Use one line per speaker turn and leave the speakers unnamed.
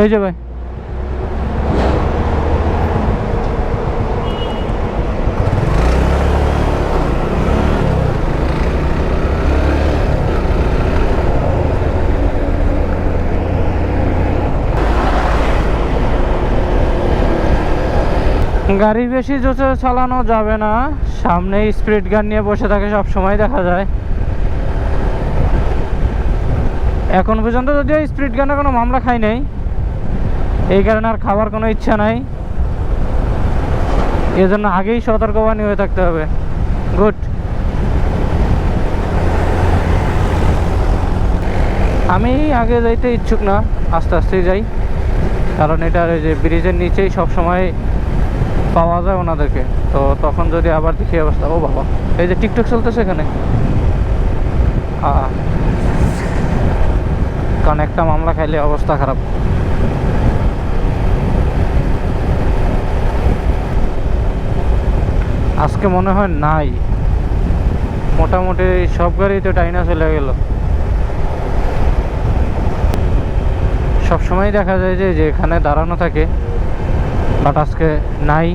এই যে ভাই, গাড়ি বেশি জোরে চালানো যাবে না, সামনে স্পিড গান নিয়ে বসে থাকে সব সময় দেখা যায়। এখন পর্যন্ত যদিও স্পিড গানে কোনো মামলা খাই নাই, এই কারণে আর খাবার কোনো ইচ্ছা নাই, এজন্য আগেই সতর্কবাণী হয়ে থাকতে হবে। গুড। আমি আগে যাইতে ইচ্ছুক না, আস্তে আস্তেই যাই, কারণ এটা এই যে ব্রিজের নিচেই সব সময় পাওয়া যায় ওনাদেরকে, তো তখন যদি আবার দেখি অবস্থা। ও বাবা, এই যে টিকটক চলতেছে এখানে, কারণ একটা মামলা খাইলে অবস্থা খারাপ। আজকে মনে হয় নাই, মোটামুটি সব গাড়ি তো টাইনা চলে গেল। সবসময় দেখা যায় যে এখানে দাঁড়ানো থাকে, বাট আজকে নাই।